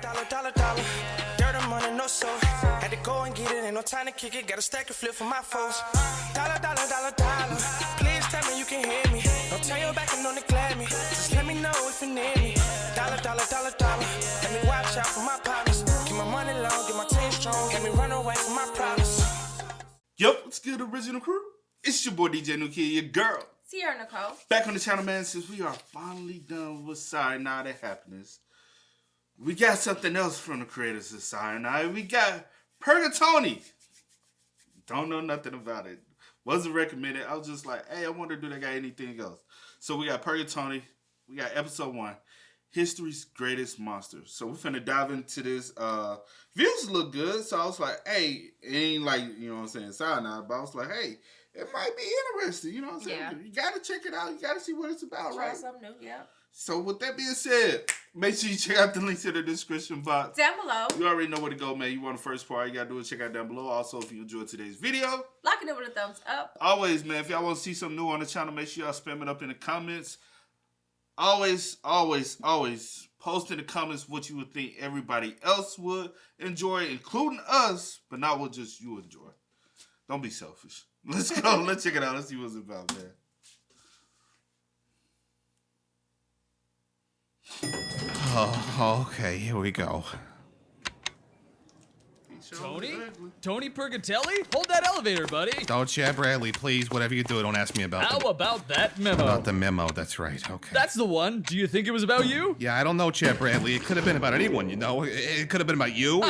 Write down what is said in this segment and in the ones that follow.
dollar. Dirt and money, no soul. Had to go and get it, ain't no time to kick it. Got a stack of flip for my foes. Dollar. Please tell me you can hear me. Don't turn your back and don't neglect me. Just let me know if you need me. Dollar. Let me watch out for my partners. Keep my money long, get my team strong. Let me run away from my problems. Yup, what's good, original crew? It's your boy DJ New Kid, your girl. Sierra Nicole. Back on the channel, man, since we are finally done with Cyanide and Happiness. We got something else from the creators of Cyanide. We got Purgatony. Don't know nothing about it. Wasn't recommended. I was just like, hey, I wonder do they got anything else. So we got Purgatony. We got episode 1. History's Greatest Monsters. So we're finna dive into this. Views look good. So I was like, hey, it ain't like, you know what I'm saying, Cyanide. But I was like, hey, it might be interesting. You know what I'm saying? Yeah. You gotta check it out. You gotta see what it's about, Try right? something new, yeah. So with that being said, make sure you check out the links in the description box. Down below. You already know where to go, man. You want the first part, you gotta do it. Check out down below. Also, if you enjoyed today's video, Liking it with a thumbs up. always, man, if y'all want to see something new on the channel, make sure y'all spam it up in the comments. Always post in the comments what you would think everybody else would enjoy, including us, but not what just you enjoy. Don't be selfish. Let's go. Let's check it out. Let's see what it's about, man. Oh, okay, here we go. Tony Purgately? Hold that elevator, buddy. Don't Chad Bradley, please, whatever you do, don't ask me about How about that memo? About the memo, that's right, okay. That's the one. Do you think it was about you? Yeah, I don't know, Chad Bradley. It could have been about anyone, you know? It could have been about you.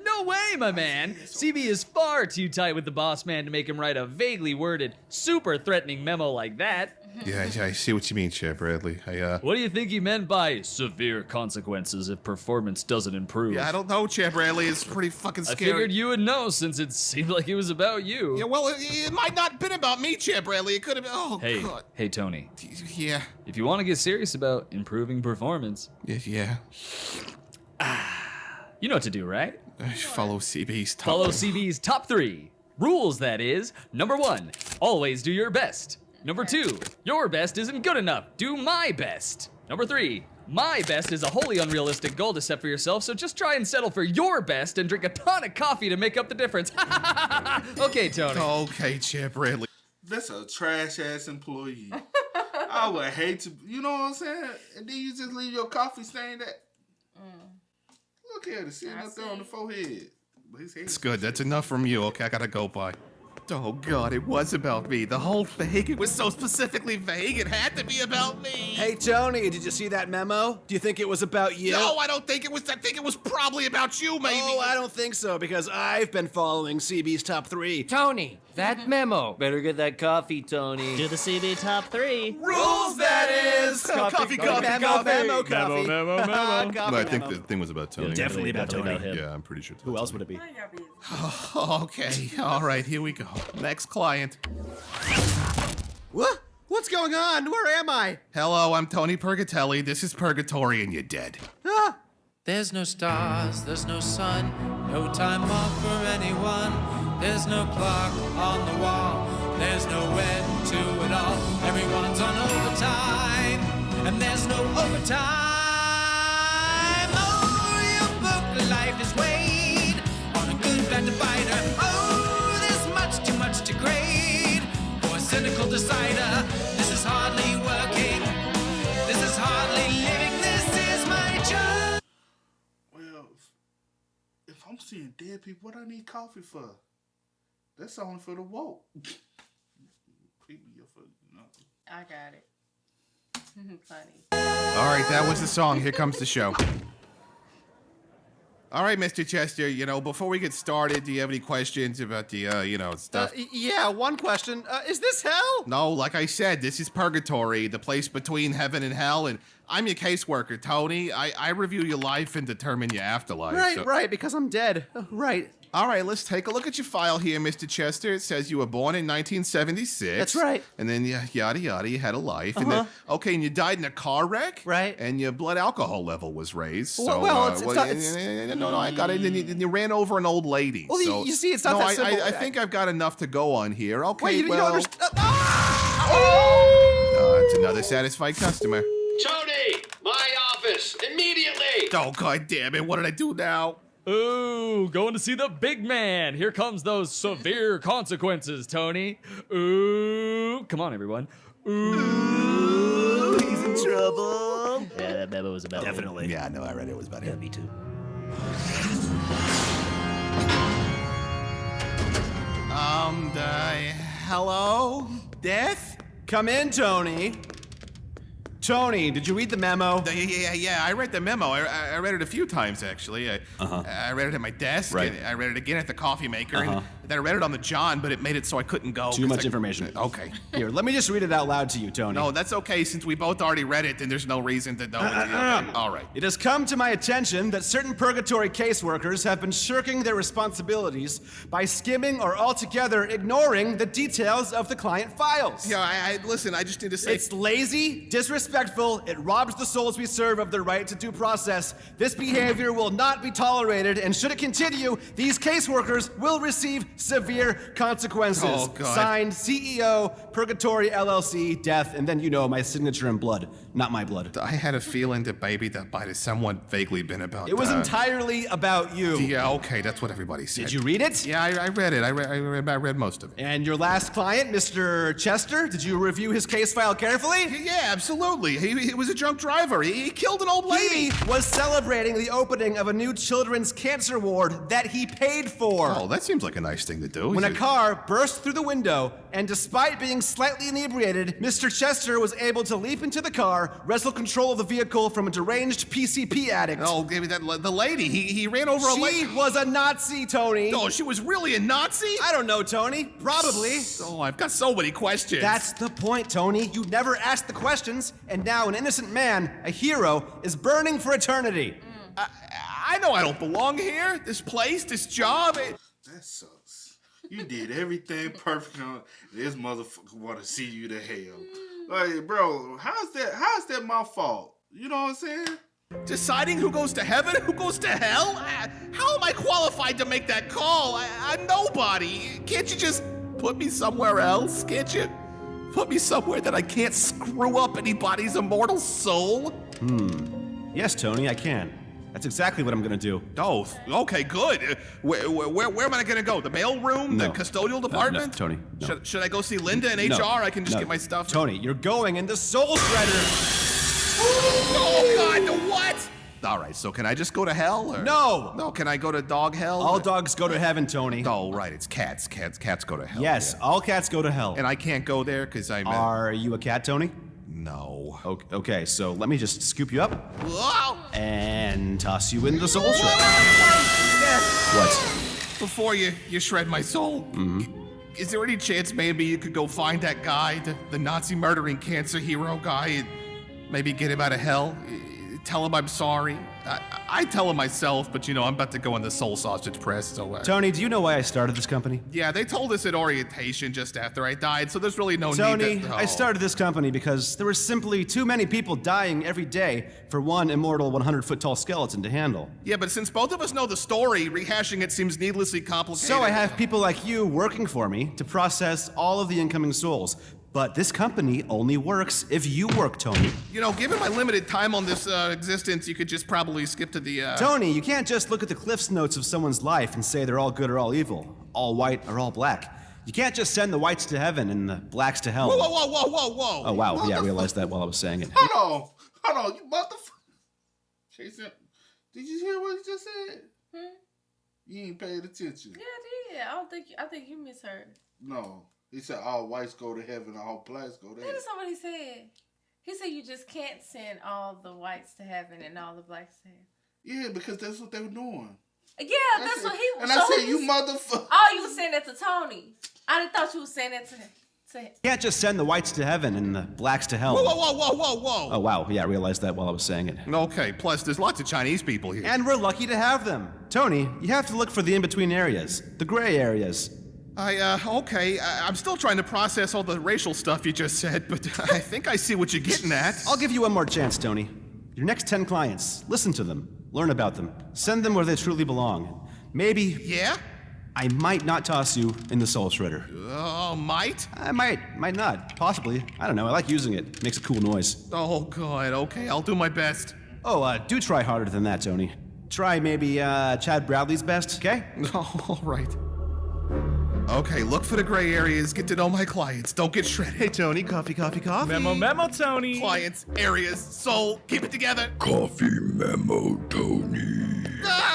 No way, my man. CB is far too tight with the boss man to make him write a vaguely worded, super threatening memo like that. Yeah, I see what you mean, Chad Bradley. What do you think he meant by severe consequences if performance doesn't improve? Yeah, I don't know, Chad Bradley. It's pretty fucking I scary. figured you would know since it seemed like it was about you. Yeah, well, it might not have been about me, Chad Bradley. It could have been, oh, God. Hey, Tony. Yeah. If you want to get serious about improving performance. Yeah. You know what to do, right? Follow CB's top. Follow CB's top 3. Rules, that is. Number 1, always do your best. Number 2, your best isn't good enough. Do my best. Number 3, my best is a wholly unrealistic goal to set for yourself, so just try and settle for your best and drink a ton of coffee to make up the difference. Okay, Tony. Okay, Chad Bradley. That's a trash-ass employee. I would hate to, you know what I'm saying? And then you just leave your coffee stain that. Look at it, sitting up there on the forehead. It's good. That's enough from you. Okay, I gotta go. Bye. Oh, God, it was about me. The whole thing, it was so specifically vague. It had to be about me. Hey, Tony, did you see that memo? Do you think it was about you? No, I don't think it was. I think it was probably about you, maybe. Oh, I don't think so, because I've been following CB's top 3. Tony, that memo. Better get that coffee, Tony. Do the CB top 3. Rules, that is! Coffee. Memo, coffee. Memo. I think the thing was about Tony. Definitely about Tony. Yeah, I'm pretty sure. Who else would it be? Okay, all right, here we go. Next client. What? What's going on? Where am I? Hello, I'm Tony Purgately. This is Purgatory, and you're dead. Ah! There's no stars, there's no sun, no time off for anyone. There's no clock on the wall, there's no end to it all. Everyone's on overtime, and there's no overtime. Oh, your book life is weighed on a good fat divider. Oh, there's much too much to grade for a cynical decider. This is hardly working, this is hardly living, this is my job. Well, if I'm seeing dead people, what I need coffee for? That's only for the woke. I got it. Funny. All right, that was the song. Here comes the show. All right, Mr. Chester, you know, before we get started, do you have any questions about the, stuff? Yeah, one question. Is this hell? No, like I said, this is Purgatory, the place between heaven and hell, and I'm your caseworker, Tony. I review your life and determine your afterlife. Right, because I'm dead. Right. All right, let's take a look at your file here, Mr. Chester. It says you were born in 1976. That's right. And then, yada, yada, you had a life. And then, okay, and you died in a car wreck? Right. And your blood alcohol level was raised. So, well, no, I got it. And you ran over an old lady. Well, so, you see, it's not that simple. I think I've got enough to go on here. Okay, Wait, you don't understand. It's another satisfied customer. Tony, my office, immediately! Oh, god damn it. What did I do now? Ooh, going to see the big man. Here comes those severe consequences, Tony. Ooh, come on, everyone. Ooh, He's in trouble. Yeah, that memo was about Definitely. Yeah, I know. I read it was about him. me too. Hello? Death? Come in, Tony. Tony, did you read the memo? Yeah, I read the memo. I read it a few times, actually. I read it at my desk. Right. And I read it again at the coffee maker. And then I read it on the John, but it made it so I couldn't go. Too much information. Okay. Here, let me just read it out loud to you, Tony. No, that's okay. Since we both already read it, then there's no reason to know. Okay. All right. It has come to my attention that certain purgatory caseworkers have been shirking their responsibilities by skimming or altogether ignoring the details of the client files. Yeah, I listen, I just need to say... It's lazy, disrespectful, it robs the souls we serve of their right to due process. This behavior will not be tolerated, and should it continue, these caseworkers will receive severe consequences. Oh, God. Signed, CEO, Purgatory LLC, death, and then you know my signature in blood, not my blood. I had a feeling that Baby That Bite has somewhat vaguely been about... It was entirely about you. Yeah, okay, that's what everybody said. Did you read it? Yeah, I read it. I read most of it. And your last client, Mr. Chester, did you review his case file carefully? Yeah, absolutely. He was a drunk driver. He killed an old lady. He was celebrating the opening of a new children's cancer ward that he paid for. Oh, that seems like a nice thing to do. When a car burst through the window, and despite being slightly inebriated, Mr. Chester was able to leap into the car, wrestle control of the vehicle from a deranged PCP addict. Oh, give me that. The lady. He ran over a lady. She was a Nazi, Tony. Oh, she was really a Nazi? I don't know, Tony. Probably. Oh, I've got so many questions. That's the point, Tony. You never asked the questions, and now an innocent man, a hero, is burning for eternity. I know I don't belong here. This place, this job. That sucks. You did everything perfect. This motherfucker want to see you to hell. Like, bro, how's that my fault? You know what I'm saying? Deciding who goes to heaven, who goes to hell? How am I qualified to make that call? I'm nobody. Can't you just put me somewhere else? Can't you put me somewhere that I can't screw up anybody's immortal soul? Yes, Tony, I can. That's exactly what I'm gonna do. Oh, okay, good. Where am I gonna go? The mail room? No. The custodial department? No, Tony, no. Should I go see Linda in HR? I can just get my stuff. Tony, you're going in the Soul Shredder. Oh God, the what? All right, so can I just go to hell? Or? No. No, can I go to dog hell? All dogs go to heaven, Tony. Oh, right, it's cats. Cats go to hell. Yes, yeah. all cats go to hell. And I can't go there because I'm... Are you a cat, Tony? No. Okay, so let me just scoop you up Whoa! and toss you in the Soul Shredder. What? Before you shred my soul, is there any chance maybe you could go find that guy, the Nazi murdering cancer hero guy, and maybe get him out of hell? Tell him I'm sorry. I tell him myself, but you know, I'm about to go in the soul sausage press, so... Tony, do you know why I started this company? Yeah, they told us at orientation just after I died, so there's really no Tony, need to... I started this company because there were simply too many people dying every day for one immortal 100-foot-tall skeleton to handle. Yeah, but since both of us know the story, rehashing it seems needlessly complicated. So I have people like you working for me to process all of the incoming souls. But this company only works if you work, Tony. You know, given my limited time on this existence, you could just probably skip to the, Tony, you can't just look at the Cliff's Notes of someone's life and say they're all good or all evil, all white or all black. You can't just send the whites to heaven and the blacks to hell. Whoa. Oh, wow, yeah, I realized that while I was saying it. Hold on, you motherfucker. Jason, did you hear what he just said? You ain't paid attention. Yeah, I did. I think you misheard. No. He said all whites go to heaven, all blacks go to hell. That's not what he said. He said you just can't send all the whites to heaven and all the blacks to hell. Yeah, because that's what they were doing. Yeah, that's what he was. And I said, you motherfucker. Oh, you was saying that to Tony. I didn't thought you was saying that to him. You can't just send the whites to heaven and the blacks to hell. Whoa. Oh, wow, yeah, I realized that while I was saying it. Okay, plus there's lots of Chinese people here. And we're lucky to have them. Tony, you have to look for the in-between areas, the gray areas. I'm still trying to process all the racial stuff you just said, but I think I see what you're getting at. I'll give you one more chance, Tony. Your next 10 clients, listen to them, learn about them, send them where they truly belong. Maybe Yeah? I might not toss you in the Soul Shredder. Oh, might? I might not, possibly. I don't know, I like using it. Makes a cool noise. Oh, God, okay, I'll do my best. Oh, do try harder than that, Tony. Try maybe Chad Bradley's best, okay? All right. Okay, look for the gray areas. Get to know my clients. Don't get shredded. Hey, Tony, coffee. Memo, Tony. Clients, areas, soul. Keep it together. Coffee memo, Tony.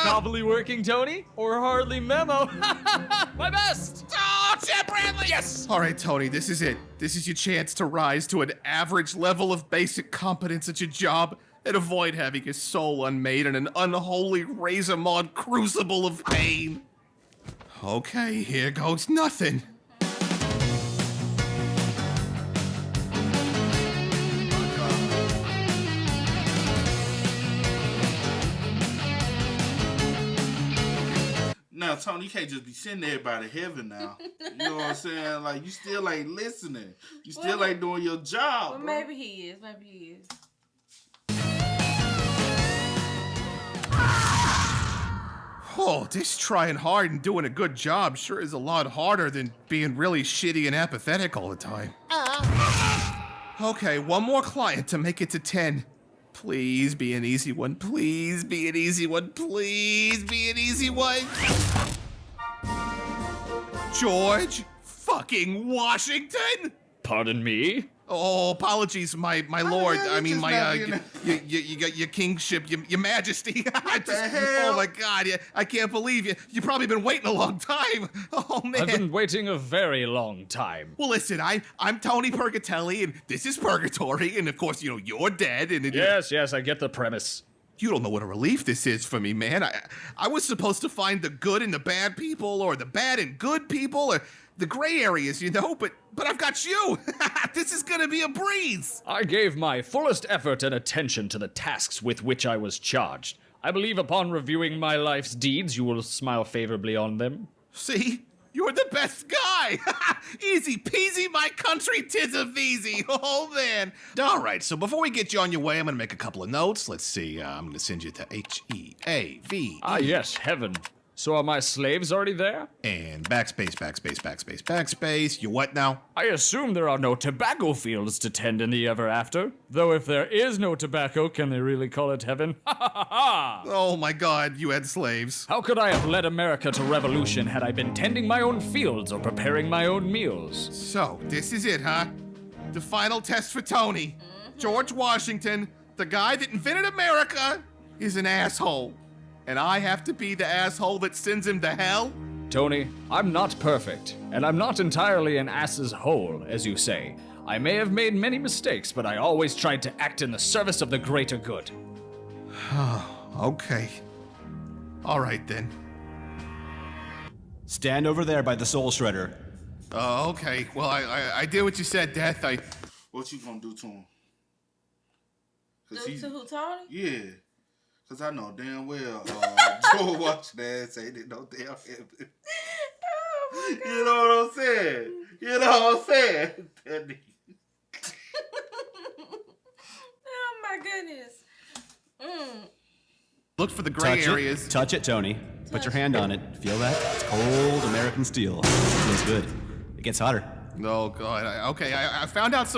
Probably working, Tony? Or hardly memo? My best! Oh, Chad Bradley! Yes! All right, Tony, this is it. This is your chance to rise to an average level of basic competence at your job and avoid having your soul unmade in an unholy razor-mauled crucible of pain. Okay, here goes nothing. Now, Tony, you can't just be sitting there by the heaven now. You know what I'm saying? Like, you still ain't listening. You still ain't doing your job. Well, bro. maybe he is. Maybe he is. Oh, this trying hard and doing a good job sure is a lot harder than being really shitty and apathetic all the time. Okay, one more client to make it to 10. Please be an easy one. Please be an easy one. Please be an easy one. George fucking Washington? Pardon me? Oh, apologies, my lord. hell I you mean, just my not being you got your kingship, your majesty. the hell? Oh my God, I can't believe you. You've probably been waiting a long time. Oh man. I've been waiting a very long time. Well, listen, I'm Tony Purgatony, and this is Purgatory, and of course, you know, you're dead, and Yes, I get the premise. you don't know what a relief this is for me, man. I was supposed to find the good in the bad people, or the bad and good people, or the gray areas, you know, but I've got you. This is gonna be a breeze. I gave my fullest effort and attention to the tasks with which I was charged. I believe upon reviewing my life's deeds, you will smile favorably on them. See? You're the best guy! Easy peasy, my country, tis of easy. Oh, man. All right, so before we get you on your way, I'm gonna make a couple of notes. Let's see, I'm gonna send you to HEAV. Ah, yes, heaven. So are my slaves already there? And backspace. You what now? I assume there are no tobacco fields to tend in the ever after. Though if there is no tobacco, can they really call it heaven? Ha ha ha ha! Oh my God, you had slaves. How could I have led America to revolution had I been tending my own fields or preparing my own meals? So, this is it, huh? The final test for Tony. George Washington, the guy that invented America, is an asshole. And I have to be the asshole that sends him to hell? Tony, I'm not perfect, and I'm not entirely an ass's hole, as you say. I may have made many mistakes, but I always tried to act in the service of the greater good. Okay. All right, then. Stand over there by the soul shredder. Okay. Well, I did what you said, Death. What you gonna do to him? To who, Tony? Yeah. Because I know damn well Joe Washington say they no damn heaven. Oh my God. You know what I'm saying? You know what I'm saying? Oh my goodness. Look for the gray areas. Touch it, Tony. Put your hand on it. Feel that? It's cold American steel. Feels good. It gets hotter. Oh, God. I found out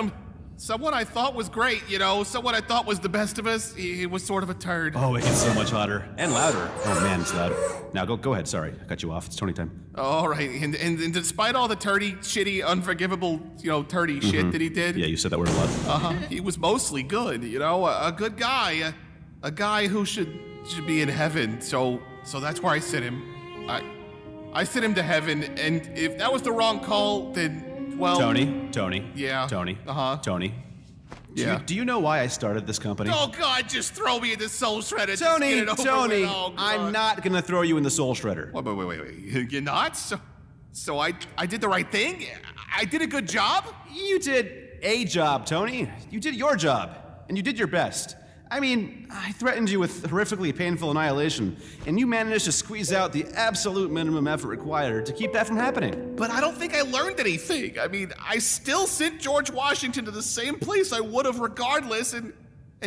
someone I thought was great, you know, someone I thought was the best of us. He was sort of a turd. Oh, it gets so much hotter. And louder. Oh, man, it's louder. Now, go ahead. Sorry. I cut you off. It's Tony time. All right. And despite all the turdy, shitty, unforgivable, you know, turdy shit that he did. Yeah, you said that word a lot. He was mostly good, you know, a good guy. A guy who should be in heaven. So that's where I sent him. I sent him to heaven, and if that was the wrong call, then, well... Tony. Yeah. Tony. Uh-huh. Yeah. Do you know why I started this company? Oh, God, just throw me in the soul shredder. Just get it over Tony, with. Oh, God. I'm not gonna throw you in the soul shredder. Wait. You're not? So I did the right thing? I did a good job? You did a job, Tony. You did your job, and you did your best. I mean, I threatened you with horrifically painful annihilation, and you managed to squeeze out the absolute minimum effort required to keep that from happening. But I don't think I learned anything. I mean, I still sent George Washington to the same place I would have regardless, and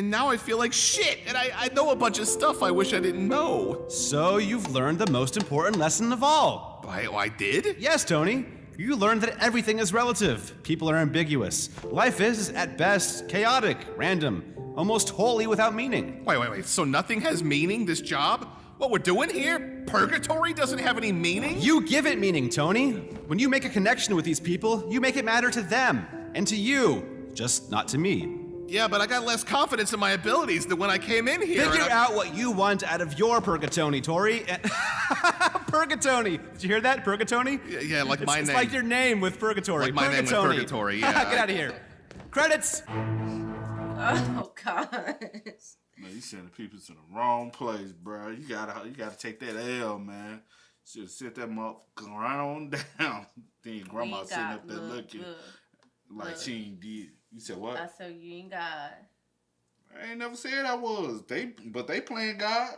now I feel like shit, and I know a bunch of stuff I wish I didn't know. So you've learned the most important lesson of all. I did? Yes, Tony. You learned that everything is relative. People are ambiguous. Life is, at best, chaotic, random, almost wholly without meaning. Wait. So nothing has meaning, this job? What we're doing here? Purgatory doesn't have any meaning? You give it meaning, Tony. When you make a connection with these people, you make it matter to them and to you, just not to me. Yeah, but I got less confidence in my abilities than when I came in here. Figure out what you want out of your Purgatony, Tori. Purgatony. Did you hear that? Purgatony? Yeah, like my name. It's like your name with Purgatory. Like my name with Purgatory, yeah. Get out of here. Credits. Oh God. Man, you sending people to the wrong place, bro. You gotta take that L, man. Should sit that motherfucker right on down. Then your grandma sitting up there looking like she ain't did. You said what? I said you ain't God. I ain't never said I was. But they playing God.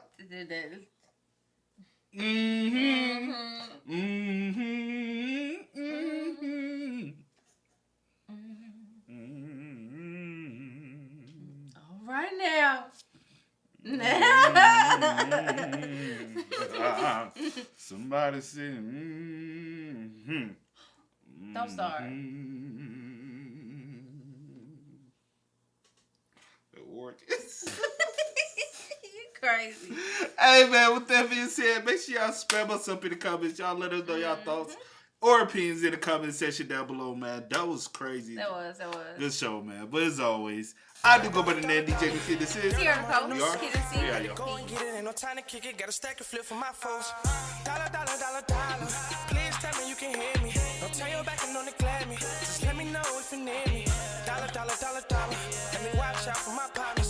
All right now. Somebody said, Don't start. You crazy. Hey man, with that being said, make sure y'all spam us up in the comments. Y'all let us know y'all thoughts or opinions in the comment section down below, man. That was crazy. That was. Good show, man. But as always, I do go by the name DJ Kid. This is Sierra Cole. We are? Kid and C. Yeah, yo. Go and get it, ain't no time to kick it. Got a stack and flip for my foes. Dollar. Please tell me you can hear me. Don't turn your back and don't neglect me. Just let me know if you need me. Dollar. Let me watch out for my partner.